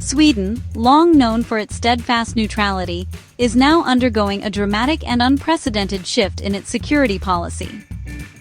Sweden, long known for its steadfast neutrality, is now undergoing a dramatic and unprecedented shift in its security policy.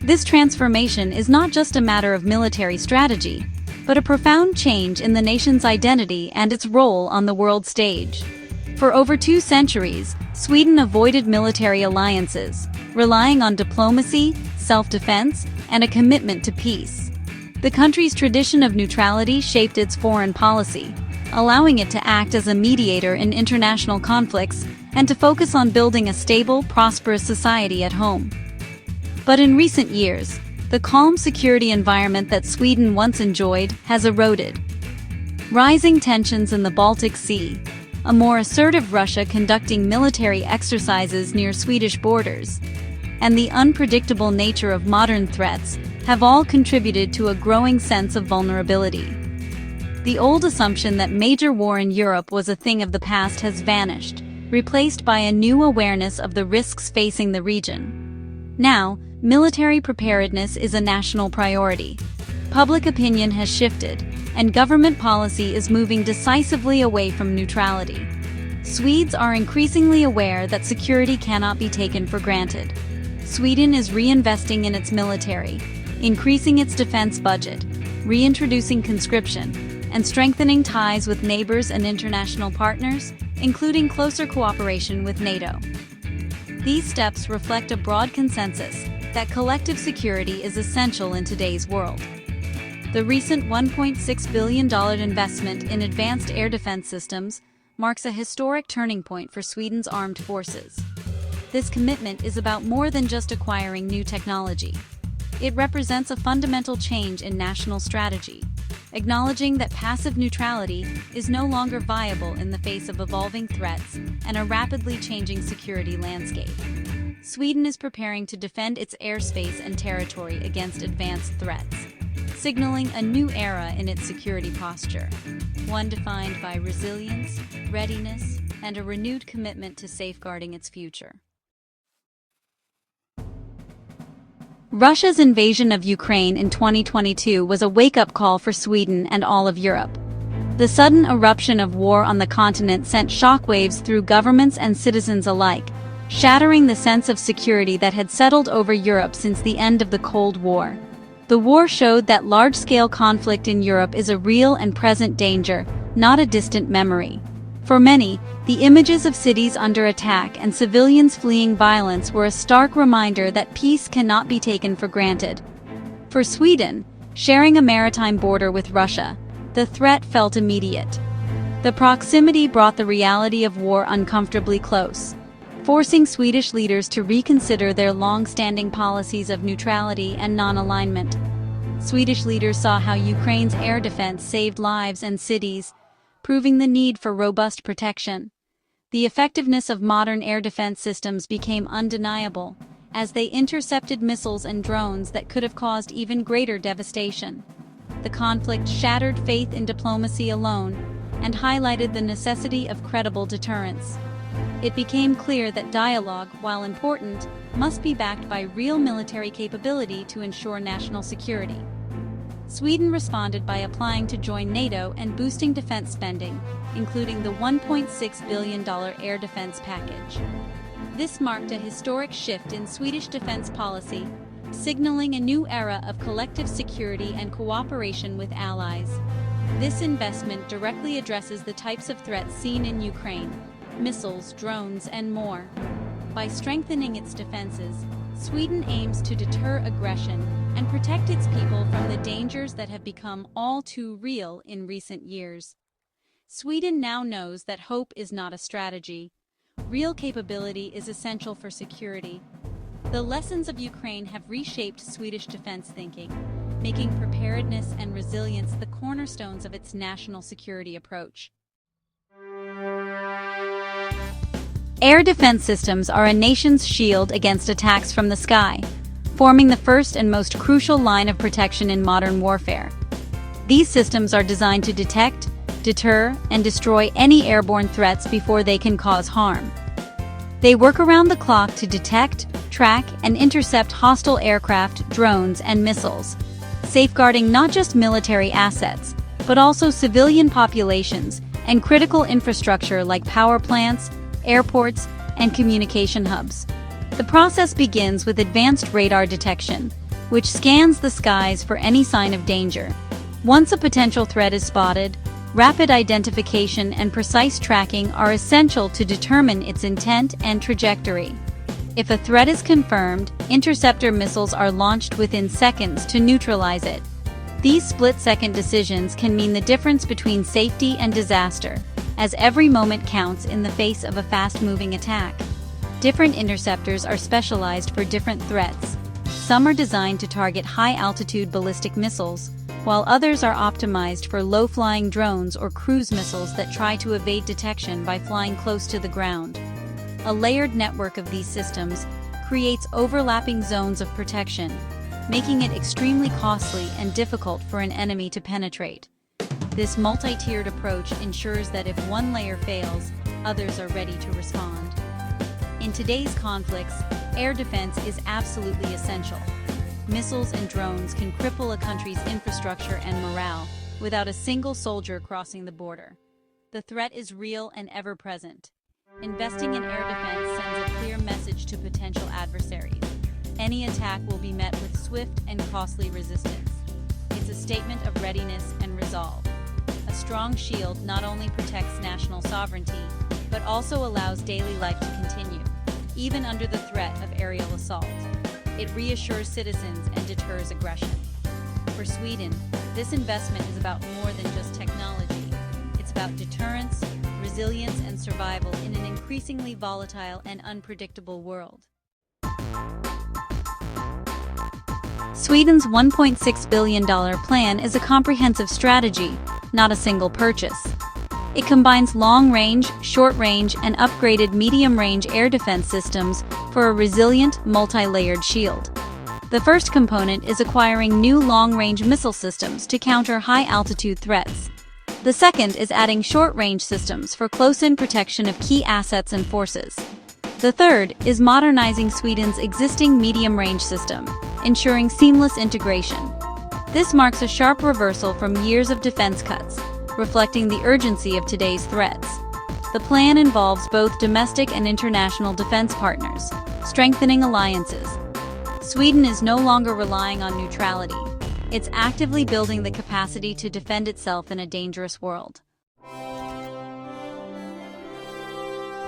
This transformation is not just a matter of military strategy, but a profound change in the nation's identity and its role on the world stage. For over 2 centuries, Sweden avoided military alliances, relying on diplomacy, self-defense, and a commitment to peace. The country's tradition of neutrality shaped its foreign policy, allowing it to act as a mediator in international conflicts and to focus on building a stable, prosperous society at home. But in recent years, the calm security environment that Sweden once enjoyed has eroded. Rising tensions in the Baltic Sea, a more assertive Russia conducting military exercises near Swedish borders, and the unpredictable nature of modern threats have all contributed to a growing sense of vulnerability. The old assumption that major war in Europe was a thing of the past has vanished, replaced by a new awareness of the risks facing the region. Now, military preparedness is a national priority. Public opinion has shifted, and government policy is moving decisively away from neutrality. Swedes are increasingly aware that security cannot be taken for granted. Sweden is reinvesting in its military, increasing its defense budget, reintroducing conscription, and strengthening ties with neighbors and international partners, including closer cooperation with NATO. These steps reflect a broad consensus that collective security is essential in today's world. The recent $1.6 billion investment in advanced air defense systems marks a historic turning point for Sweden's armed forces. This commitment is about more than just acquiring new technology. It represents a fundamental change in national strategy, acknowledging that passive neutrality is no longer viable in the face of evolving threats and a rapidly changing security landscape. Sweden is preparing to defend its airspace and territory against advanced threats, signaling a new era in its security posture, one defined by resilience, readiness, and a renewed commitment to safeguarding its future. Russia's invasion of Ukraine in 2022 was a wake-up call for Sweden and all of Europe. The sudden eruption of war on the continent sent shockwaves through governments and citizens alike, shattering the sense of security that had settled over Europe since the end of the Cold War. The war showed that large-scale conflict in Europe is a real and present danger, not a distant memory. For many, the images of cities under attack and civilians fleeing violence were a stark reminder that peace cannot be taken for granted. For Sweden, sharing a maritime border with Russia, the threat felt immediate. The proximity brought the reality of war uncomfortably close, forcing Swedish leaders to reconsider their long-standing policies of neutrality and non-alignment. Swedish leaders saw how Ukraine's air defense saved lives and cities, proving the need for robust protection. The effectiveness of modern air defense systems became undeniable, as they intercepted missiles and drones that could have caused even greater devastation. The conflict shattered faith in diplomacy alone and highlighted the necessity of credible deterrence. It became clear that dialogue, while important, must be backed by real military capability to ensure national security. Sweden responded by applying to join NATO and boosting defense spending, including the $1.6 billion air defense package. This marked a historic shift in Swedish defense policy, signaling a new era of collective security and cooperation with allies. This investment directly addresses the types of threats seen in Ukraine: missiles, drones, and more. By strengthening its defenses, Sweden aims to deter aggression and protect its people from the dangers that have become all too real in recent years. Sweden now knows that hope is not a strategy. Real capability is essential for security. The lessons of Ukraine have reshaped Swedish defense thinking, making preparedness and resilience the cornerstones of its national security approach. Air defense systems are a nation's shield against attacks from the sky, forming the first and most crucial line of protection in modern warfare. These systems are designed to detect, deter, and destroy any airborne threats before they can cause harm. They work around the clock to detect, track, and intercept hostile aircraft, drones, and missiles, safeguarding not just military assets, but also civilian populations and critical infrastructure like power plants, airports, and communication hubs. The process begins with advanced radar detection, which scans the skies for any sign of danger. Once a potential threat is spotted, rapid identification and precise tracking are essential to determine its intent and trajectory. If a threat is confirmed, interceptor missiles are launched within seconds to neutralize it. These split-second decisions can mean the difference between safety and disaster, as every moment counts in the face of a fast-moving attack. Different interceptors are specialized for different threats. Some are designed to target high-altitude ballistic missiles, while others are optimized for low-flying drones or cruise missiles that try to evade detection by flying close to the ground. A layered network of these systems creates overlapping zones of protection, making it extremely costly and difficult for an enemy to penetrate. This multi-tiered approach ensures that if one layer fails, others are ready to respond. In today's conflicts, air defense is absolutely essential. Missiles and drones can cripple a country's infrastructure and morale without a single soldier crossing the border. The threat is real and ever-present. Investing in air defense sends a clear message to potential adversaries. Any attack will be met with swift and costly resistance. It's a statement of readiness and resolve. A strong shield not only protects national sovereignty, but also allows daily life to continue, even under the threat of aerial assault. It reassures citizens and deters aggression. For Sweden, this investment is about more than just technology. It's about deterrence, resilience, and survival in an increasingly volatile and unpredictable world. Sweden's $1.6 billion plan is a comprehensive strategy, not a single purchase. It combines long-range, short-range, and upgraded medium-range air defense systems for a resilient, multi-layered shield. The first component is acquiring new long-range missile systems to counter high-altitude threats. The second is adding short-range systems for close-in protection of key assets and forces. The third is modernizing Sweden's existing medium-range system, ensuring seamless integration. This marks a sharp reversal from years of defense cuts, reflecting the urgency of today's threats. The plan involves both domestic and international defense partners, strengthening alliances. Sweden is no longer relying on neutrality. It's actively building the capacity to defend itself in a dangerous world.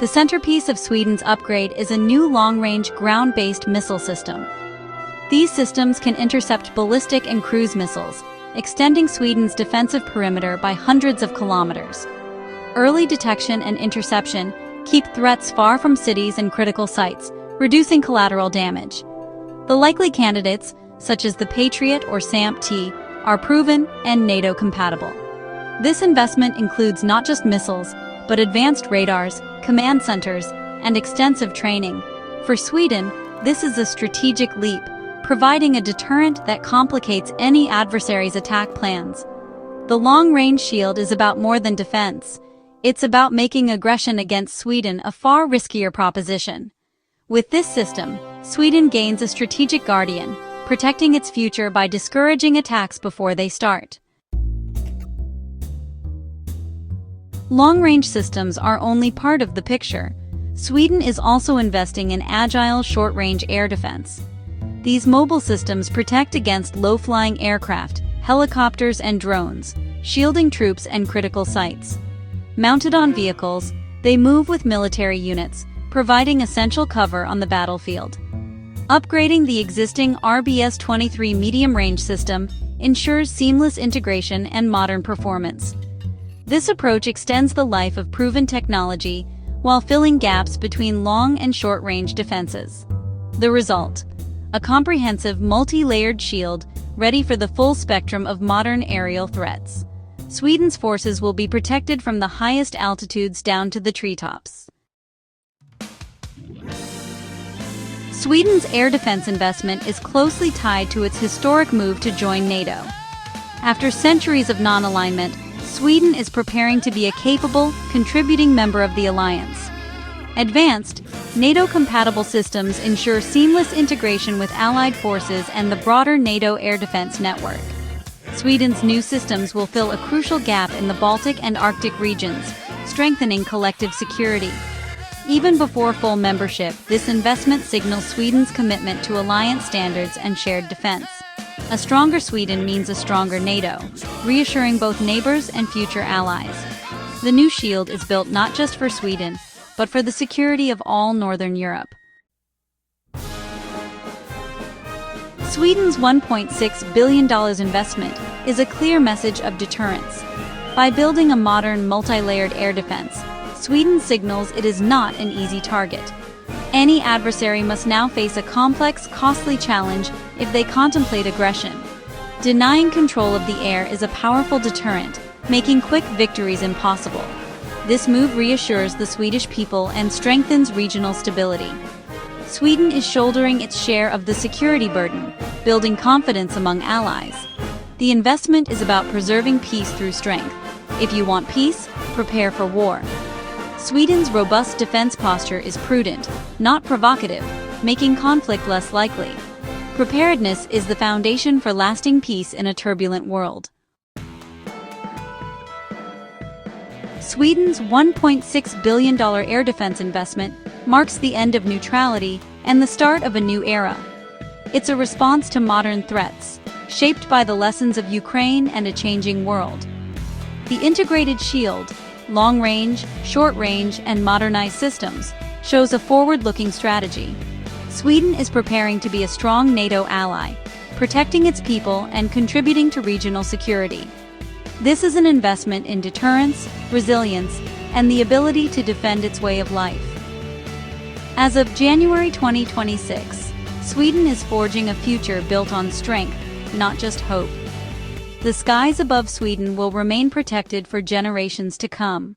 The centerpiece of Sweden's upgrade is a new long-range ground-based missile system. These systems can intercept ballistic and cruise missiles, extending Sweden's defensive perimeter by hundreds of kilometers. Early detection and interception keep threats far from cities and critical sites, reducing collateral damage. The likely candidates, such as the Patriot or SAMP-T, are proven and NATO compatible. This investment includes not just missiles, but advanced radars, command centers, and extensive training. For Sweden, this is a strategic leap, providing a deterrent that complicates any adversary's attack plans. The long-range shield is about more than defense. It's about making aggression against Sweden a far riskier proposition. With this system, Sweden gains a strategic guardian, protecting its future by discouraging attacks before they start. Long-range systems are only part of the picture. Sweden is also investing in agile short-range air defense. These mobile systems protect against low-flying aircraft, helicopters, and drones, shielding troops and critical sites. Mounted on vehicles, they move with military units, providing essential cover on the battlefield. Upgrading the existing RBS-23 medium-range system ensures seamless integration and modern performance. This approach extends the life of proven technology while filling gaps between long and short-range defenses. The result: a comprehensive, multi-layered shield ready for the full spectrum of modern aerial threats. Sweden's forces will be protected from the highest altitudes down to the treetops. Sweden's air defense investment is closely tied to its historic move to join NATO. After centuries of non-alignment, Sweden is preparing to be a capable, contributing member of the alliance. Advanced, NATO-compatible systems ensure seamless integration with allied forces and the broader NATO air defense network. Sweden's new systems will fill a crucial gap in the Baltic and Arctic regions, strengthening collective security. Even before full membership, this investment signals Sweden's commitment to alliance standards and shared defense. A stronger Sweden means a stronger NATO, reassuring both neighbors and future allies. The new shield is built not just for Sweden, but for the security of all Northern Europe. Sweden's $1.6 billion investment is a clear message of deterrence. By building a modern, multi-layered air defense, Sweden signals it is not an easy target. Any adversary must now face a complex, costly challenge if they contemplate aggression. Denying control of the air is a powerful deterrent, making quick victories impossible. This move reassures the Swedish people and strengthens regional stability. Sweden is shouldering its share of the security burden, building confidence among allies. The investment is about preserving peace through strength. If you want peace, prepare for war. Sweden's robust defense posture is prudent, not provocative, making conflict less likely. Preparedness is the foundation for lasting peace in a turbulent world. Sweden's $1.6 billion air defense investment marks the end of neutrality and the start of a new era. It's a response to modern threats, shaped by the lessons of Ukraine and a changing world. The integrated shield, long-range, short-range, and modernized systems, shows a forward-looking strategy. Sweden is preparing to be a strong NATO ally, protecting its people and contributing to regional security. This is an investment in deterrence, resilience, and the ability to defend its way of life. As of January 2026, Sweden is forging a future built on strength, not just hope. The skies above Sweden will remain protected for generations to come.